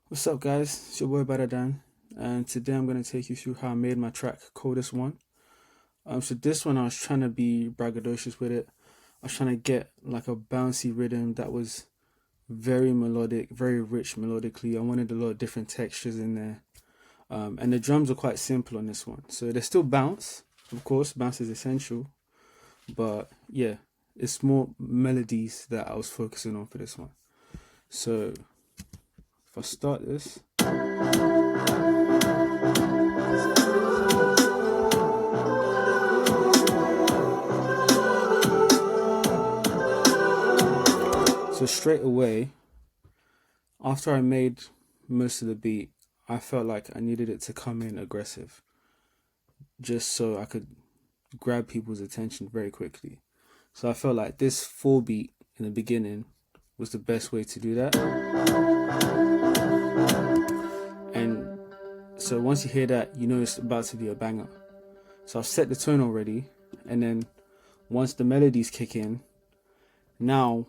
What's up, guys? It's your boy Badadan, and today I'm going to take you through how I made my track Coldest One. So this one I was trying to be braggadocious with it. I was trying to get like a bouncy rhythm that was very melodic, very rich melodically. I wanted a lot of different textures in there, and the drums are quite simple on this one. So there's still bounce, of course. Bounce is essential, but yeah, it's more melodies that I was focusing on for this one. So if I start this. So straight away, after I made most of the beat, I felt like I needed it to come in aggressive, just so I could grab people's attention very quickly. So I felt like this 4 beat in the beginning was the best way to do that. And so once you hear that, you know it's about to be a banger. So I've set the tone already, and then once the melodies kick in, now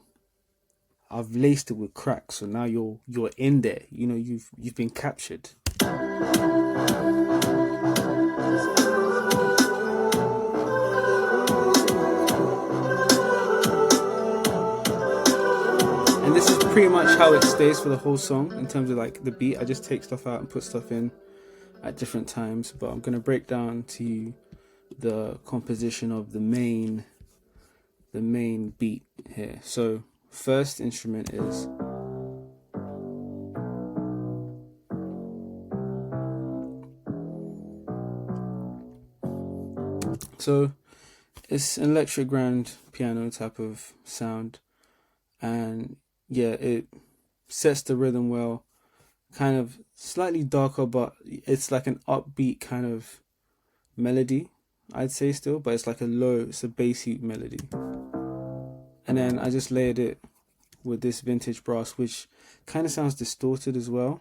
I've laced it with crack, so now you're in there. You know, you've been captured. And this is pretty much how it stays for the whole song in terms of like the beat. I just take stuff out and put stuff in at different times, but I'm gonna break down to you the composition of the main beat here. So first instrument is it's an electric grand piano type of sound, and yeah, it sets the rhythm well. Kind of slightly darker, but it's like an upbeat kind of melody, I'd say still, but it's like it's a bassy melody. And then I just layered it with this vintage brass, which kind of sounds distorted as well.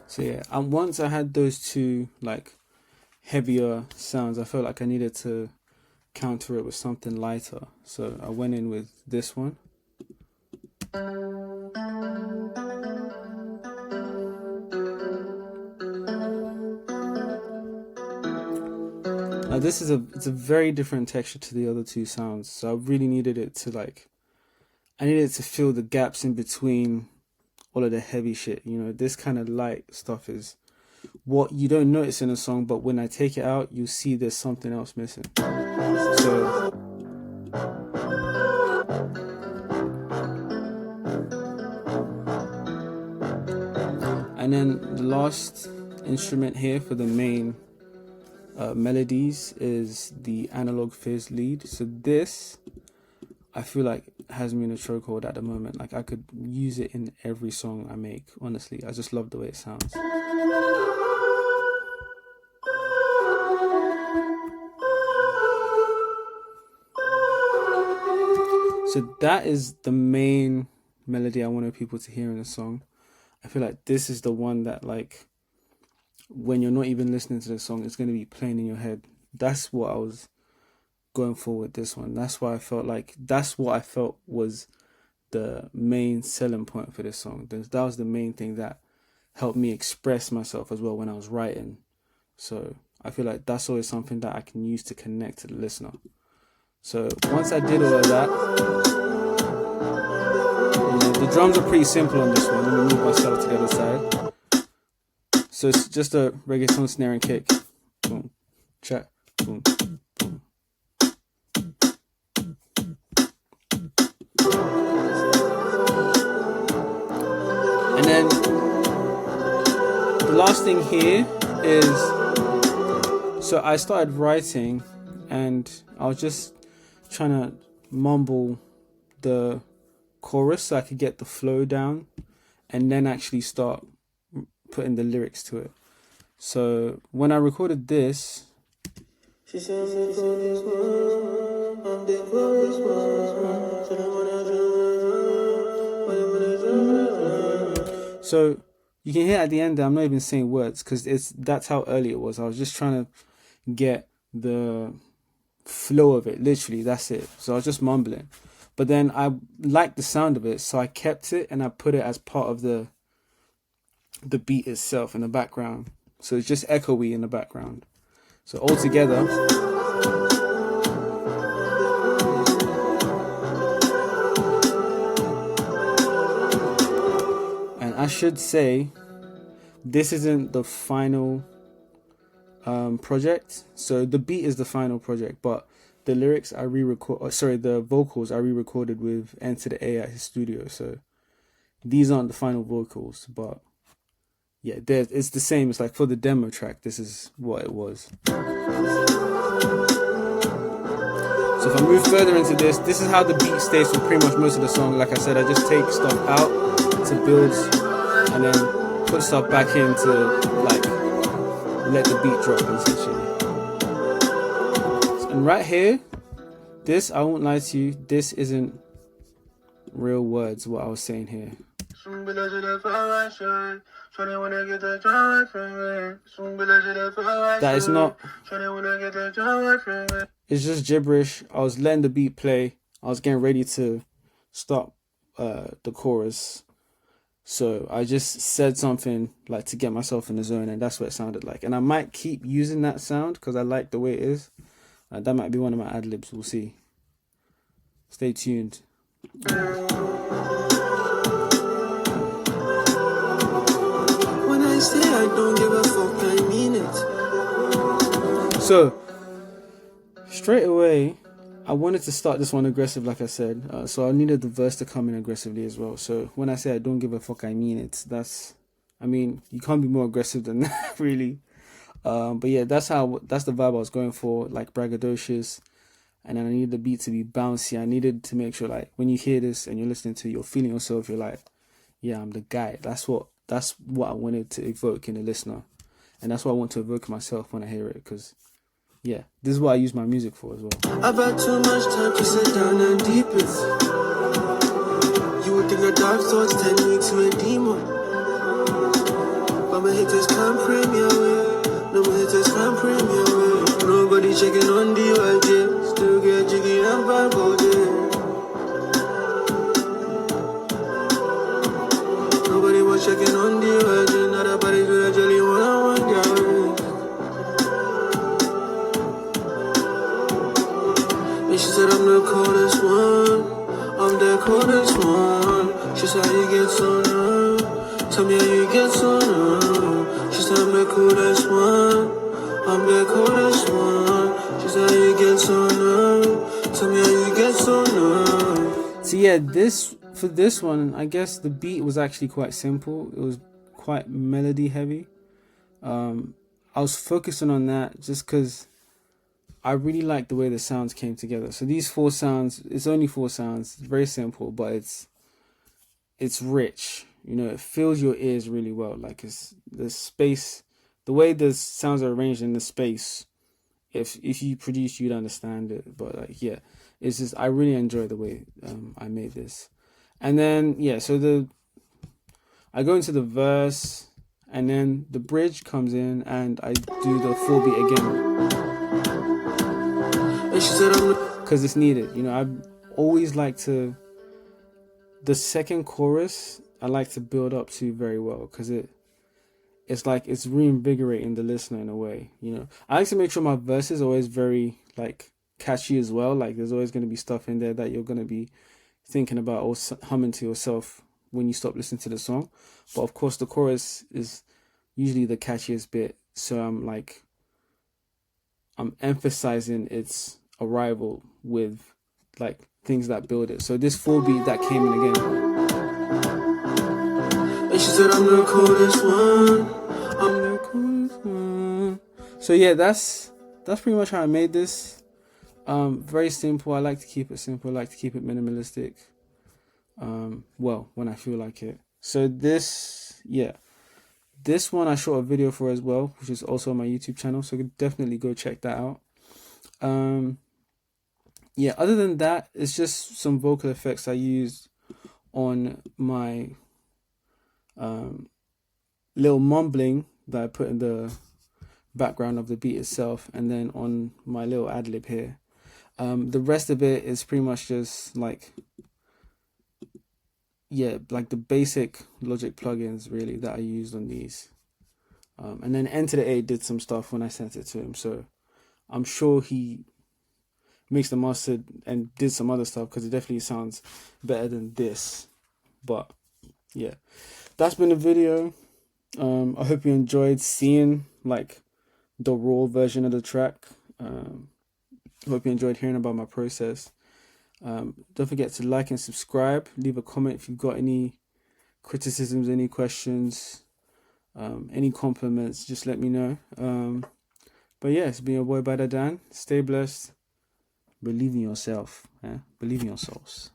So yeah, and once I had those two like heavier sounds, I felt like I needed to counter it with something lighter. So I went in with this one. Now this is it's a very different texture to the other two sounds, so I really needed it to I needed to fill the gaps in between all of the heavy shit. You know, this kind of light stuff is what you don't notice in a song, but when I take it out, you see there's something else missing. So and then the last instrument here for the main melodies is the analog fizz lead. So this, I feel like, has me in a chokehold at the moment. Like I could use it in every song I make. Honestly, I just love the way it sounds. So that is the main melody I wanted people to hear in the song. I feel like this is the one that, like, when you're not even listening to the song, it's going to be playing in your head. That's what I was going for with this one. That's what I felt was the main selling point for this song. That was the main thing that helped me express myself as well when I was writing. So I feel like that's always something that I can use to connect to the listener. So once I did all of that, the drums are pretty simple on this one. Let me move myself to the other side. So it's just a reggaeton snare and kick. Boom, check, boom, boom. And then the last thing here is, so I started writing and I was just trying to mumble the chorus so I could get the flow down and then actually start putting the lyrics to it. So when I recorded this, so you can hear at the end that I'm not even saying words because that's how early it was. I was just trying to get the flow of it. Literally, that's it. So I was just mumbling. But then I liked the sound of it, so I kept it and I put it as part of the beat itself in the background. So it's just echoey in the background. So all together. And I should say, this isn't the final project. So the beat is the final project, but the lyrics I re-record. Sorry, the vocals I re-recorded with Enter the A at his studio. So these aren't the final vocals, but yeah, it's the same. It's like for the demo track, this is what it was. So if I move further into this is how the beat stays for pretty much most of the song. Like I said, I just take stuff out to build and then put stuff back in to like let the beat drop essentially. And right here, this, I won't lie to you, this isn't real words, what I was saying here. That is not. It's just gibberish. I was letting the beat play. I was getting ready to stop the chorus. So I just said something like to get myself in the zone, and that's what it sounded like. And I might keep using that sound because I like the way it is. That might be one of my ad-libs. We'll see. Stay tuned. When I say I don't give a fuck, I mean it. So, straight away, I wanted to start this one aggressive, like I said. So I needed the verse to come in aggressively as well. So when I say I don't give a fuck, I mean it. I mean, you can't be more aggressive than that, really. But yeah, that's the vibe I was going for, like braggadocious. And then I needed the beat to be bouncy. I needed to make sure, like, when you hear this and you're listening to it, you're feeling yourself. You're like, yeah, I'm the guy. That's what I wanted to evoke in the listener, and that's what I want to evoke in myself when I hear it. Because, yeah, this is what I use my music for as well. I've had too much time to sit down and deep it. You would think a dark thoughts turn me to a demon, but my haters can't pray me away. No, my haters can't pray me away. Nobody checking on the YJ. Still get jiggy and bad body. Nobody was checking on the YJ. Not a body to the jelly one-on-one girl. And she said I'm the coldest one. I'm the coldest one. She said how you get so numb. Tell me how you get so numb. She said I'm the coolest one. I'm the coldest one. She said how you get so numb. Tell me how you get so numb. So yeah, for this one, I guess the beat was actually quite simple. It was quite melody heavy. I was focusing on that just because I really like the way the sounds came together. So these 4 sounds, it's only 4 sounds. It's very simple, but it's rich. You know, it fills your ears really well. Like it's the space, the way the sounds are arranged in the space. If you produce, you'd understand it. But like, yeah, it's just I really enjoy the way I made this. And then yeah, so I go into the verse, and then the bridge comes in, and I do the 4 beat again. Because it's needed. You know, I always like to, the second chorus, I like to build up to very well, because it's like it's reinvigorating the listener in a way. You know, I like to make sure my verses are always very like catchy as well. Like there's always going to be stuff in there that you're going to be thinking about or humming to yourself when you stop listening to the song. But of course the chorus is usually the catchiest bit, so I'm emphasizing its arrival with like things that build it. So this 4 beat that came in again, and she said I'm the coldest one, I'm the coldest one. So yeah, that's pretty much how I made this. Very simple. I like to keep it simple. I like to keep it minimalistic. Well, when I feel like it. So this one I shot a video for as well, which is also on my YouTube channel, so definitely go check that out. Yeah, other than that, it's just some vocal effects I used on my little mumbling that I put in the background of the beat itself, and then on my little ad-lib here. The rest of it is pretty much just like, yeah, like the basic Logic plugins really that I used on these. And then Enter the 8 did some stuff when I sent it to him, so I'm sure he mixed and mastered and did some other stuff, because it definitely sounds better than this. But yeah, that's been the video. I hope you enjoyed seeing like the raw version of the track. Hope you enjoyed hearing about my process. Don't forget to like and subscribe. Leave a comment if you've got any criticisms, any questions, any compliments. Just let me know. But yeah, it's been your boy Bada Dan. Stay blessed. Believe in yourself. Believe in yourselves.